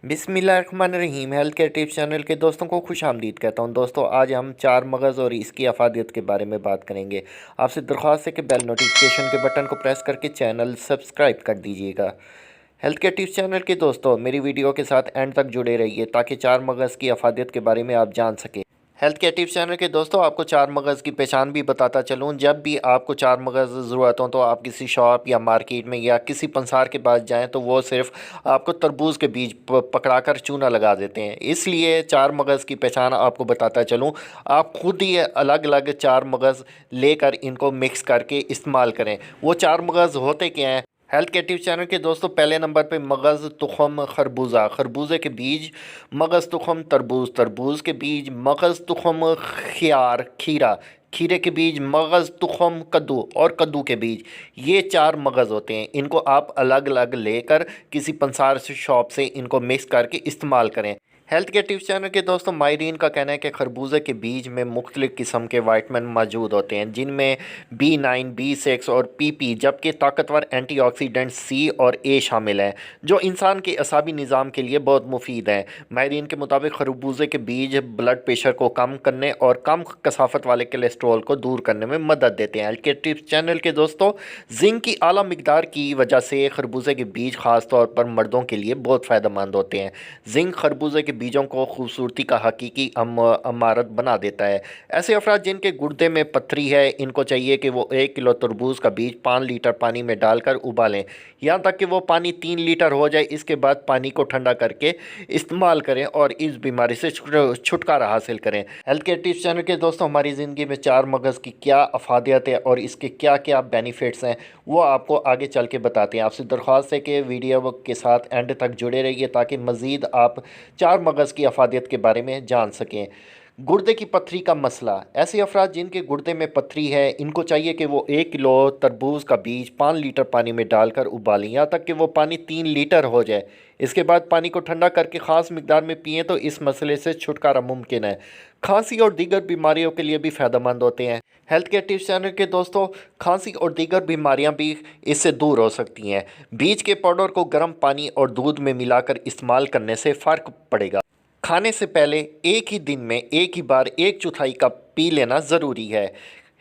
बिस्मिल्लाहिर्रहमानिर्रहीम। Health care tips channel के दोस्तों को खुश आमदीद कहता हूं। दोस्तों, आज हम चार मगज़ और इसकी अफादियत के बारे में बात करेंगे। आपसे दरख्वास्त है कि बेल नोटिफिकेशन के बटन को प्रेस करके चैनल सब्सक्राइब कर दीजिएगा। हेल्थ केयर टिप्स चैनल के दोस्तों, मेरी वीडियो के साथ एंड तक जुड़े रहिए ताकि चार मगज़ की अफादियत के बारे में आप जान सकें। हेल्थ केयर टिप्स चैनल के दोस्तों, आपको चार मगज़ की पहचान भी बताता चलूँ। जब भी आपको चार मगज़ ज़रूरत हो तो आप किसी शॉप या मार्केट में या किसी पंसार के पास जाएं तो वो सिर्फ आपको तरबूज के बीज पकड़ा कर चूना लगा देते हैं। इसलिए चार मगज़ की पहचान आपको बताता चलूँ। आप खुद ही अलग अलग चार मगज़ लेकर इनको मिक्स करके इस्तेमाल करें। वो चार मगज़ होते क्या हैं? हेल्थ केयर टिप्स चैनल के दोस्तों, पहले नंबर पे मगज़, तुखम, खरबूजा, खरबूजे के बीज, मगज़, तुखम, तरबूज, तरबूज के बीज, मगज़, तुखम, खियार, खीरा, खीरे के बीज, मगज़, तुखम, कद्दू और कद्दू के बीज। ये चार मगज़ होते हैं। इनको आप अलग अलग लेकर किसी पंसार से शॉप से इनको मिक्स करके इस्तेमाल करें। हेल्थ केयर टिप्स चैनल के दोस्तों, माहिरीन का कहना है कि खरबूजे के बीज में मुख्तलिफ़ किस्म के वाइटमिन मौजूद होते हैं, जिनमें B9, B6 और PP, जबकि ताकतवर एंटीऑक्सीडेंट C और A शामिल हैं, जो इंसान के असाबी निज़ाम के लिए बहुत मुफीद हैं। माहिरीन के मुताबिक खरबूजे के बीज ब्लड प्रेशर को कम करने और कम कसाफत वाले कोलेस्ट्रॉल को दूर करने में मदद देते हैं। हेल्थ केयर टिप्स चैनल के दोस्तों, जिंक की आला मिकदार की वजह से खरबूजे के बीज ख़ास तौर पर मर्दों के लिए बहुत फ़ायदेमंद होते हैं। जिंक खरबूजे के बीजों को खूबसूरती का हकीकी अमारत बना देता है। ऐसे अफराद जिनके गुर्दे में पथरी है, इनको चाहिए कि वो 1 किलो तरबूज का बीज 5 लीटर पानी में डालकर उबालें, यहाँ तक कि वो पानी 3 लीटर हो जाए। इसके बाद पानी को ठंडा करके इस्तेमाल करें और इस बीमारी से छुटकारा हासिल करें। हेल्थ केयर टिप्स चैनल के दोस्तों, हमारी ज़िंदगी में चार मगज़ की क्या अफादियत है और इसके क्या क्या बेनिफिट्स हैं, वो आपको आगे चल के बताते हैं। आपसे दरख्वास्त है कि वीडियो के साथ एंड तक जुड़े रहिए ताकि मज़ीद आप चार मगज़ की अफादियत के बारे में जान सकें। गुर्दे की पथरी का मसला। ऐसे अफराद जिनके गुर्दे में पथरी है, इनको चाहिए कि वो 1 किलो तरबूज का बीज 5 लीटर पानी में डालकर उबालें, यहाँ तक कि वो पानी 3 लीटर हो जाए। इसके बाद पानी को ठंडा करके ख़ास मिकदार में पिएँ तो इस मसले से छुटकारा मुमकिन है। खांसी और दीगर बीमारियों के लिए भी फ़ायदेमंद होते हैं। हेल्थ केयर टिप्स चैनल के दोस्तों, खांसी और दीगर बीमारियां भी इससे दूर हो सकती हैं। बीज के पाउडर को गर्म पानी और दूध में मिलाकर इस्तेमाल करने से फ़र्क पड़ेगा। खाने से पहले एक ही दिन में एक ही बार 1/4 कप पी लेना ज़रूरी है।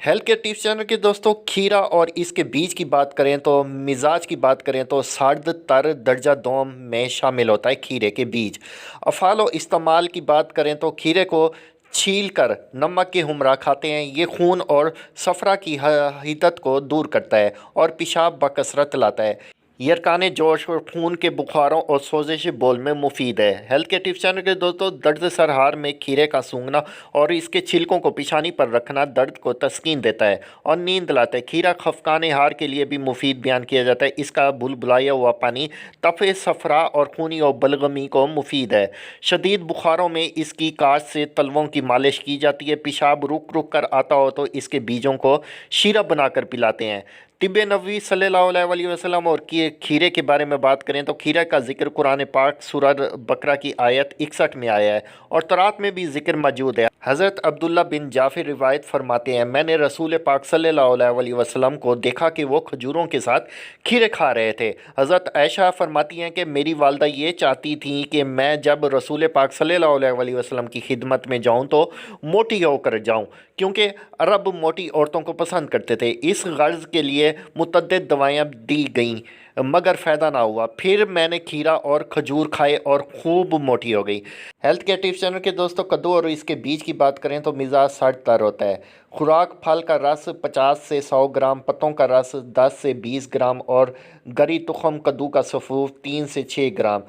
हेल्थ केयर टिप्स चैनल के दोस्तों, खीरा और इसके बीज की बात करें तो मिजाज की बात करें तो सर्द तर दर्जा दोम में शामिल होता है खीरे के बीज। अफ़ाल व इस्तेमाल की बात करें तो खीरे को छील कर नमक के हमरा खाते हैं। ये खून और सफ़रा की हिदत को दूर करता है और पेशाब बकसरत लाता है। यरकान जोश और खून के बुखारों और सोजिश बोल में मुफीद है। हेल्थ केयर टिप्स चैनल के दोस्तों, दर्द सर हार में खीरे का सूंघना और इसके छिलकों को पिशानी पर रखना दर्द को तस्कीन देता है और नींद लाता है। खीरा खफकान हार के लिए भी मुफीद बयान किया जाता है। इसका बुलबुलाया हुआ पानी तफ़े सफ़रा और खूनी और बलगमी को मुफीद है। शदीद बुखारों में इसकी काट से तलवों की मालिश की जाती है। पेशाब रुक रुक कर आता हो तो इसके बीजों को शीरा बनाकर पिलाते हैं। तिब्बे नबवी सल्लल्लाहु अलैहि वसल्लम और खीरे के बारे में बात करें तो खीरा का जिक्र कुरान पाक सूरह बकरा की आयत 61 में आया है और तौरात में भी जिक्र मौजूद है। हज़रत अब्दुल्ला बिन जाफ़िर रिवायत फरमाते हैं, मैंने रसूल पाक सल्लल्लाहु अलैहि वसल्लम को देखा कि वो खजूरों के साथ खीरे खा रहे थे। हज़रत आयशा फरमाती हैं कि मेरी वालदा ये चाहती थी कि मैं जब रसूल पाक सल्लल्लाहु अलैहि वसल्लम की खिदमत में जाऊँ तो मोटी होकर जाऊँ, क्योंकि अरब मोटी औरतों को पसंद करते थे। इस गर्ज़ के लिए मुतअद्दिद दवाइयाँ दी गईं मगर फ़ायदा ना हुआ। फिर मैंने खीरा और खजूर खाए और खूब मोटी हो गई। हेल्थ केयर टिप्स चैनल के दोस्तों, कद्दू और इसके बीज की बात करें तो मिजाज 60 तर होता है। खुराक फल का रस 50 से 100 ग्राम, पत्तों का रस 10 से 20 ग्राम और गरी तुखम कद्दू का सफ़ूफ 3 से 6 ग्राम।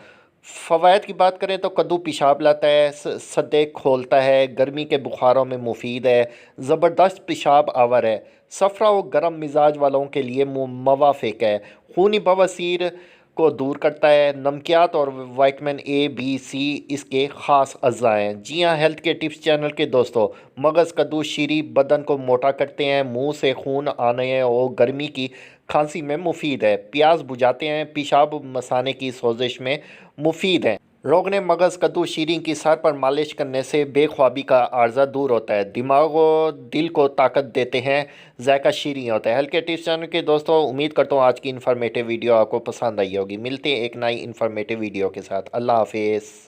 फ़वाइद की बात करें तो कद्दू पेशाब लाता है, सद्दे खोलता है, गर्मी के बुखारों में मुफीद है, ज़बरदस्त पेशाब आवर है, सफ़रा व गर्म मिजाज वालों के लिए मवाफिक है, खूनी बवासीर को दूर करता है। नमकियात और विटामिन A, B, C इसके ख़ास अज़ा हैं। जी हाँ, हेल्थ के टिप्स चैनल के दोस्तों, मगज़, कद्दू, शीरी बदन को मोटा करते हैं, मुंह से खून आने और गर्मी की खांसी में मुफीद है। प्याज बुझाते हैं, पेशाब मसाने की सोजिश में मुफीद हैं। रोगन मगज़ कद्दू शीरीं की सर पर मालिश करने से बेख्वाबी का आर्जा दूर होता है, दिमाग और दिल को ताकत देते हैं, जायका शीरीं होता है। हल्के टिप्स चैनल के दोस्तों, उम्मीद करता हूँ आज की इन्फॉर्मेटिव वीडियो आपको पसंद आई होगी। मिलते हैं एक नई इन्फॉर्मेटिव वीडियो के साथ। अल्लाह हाफिज़।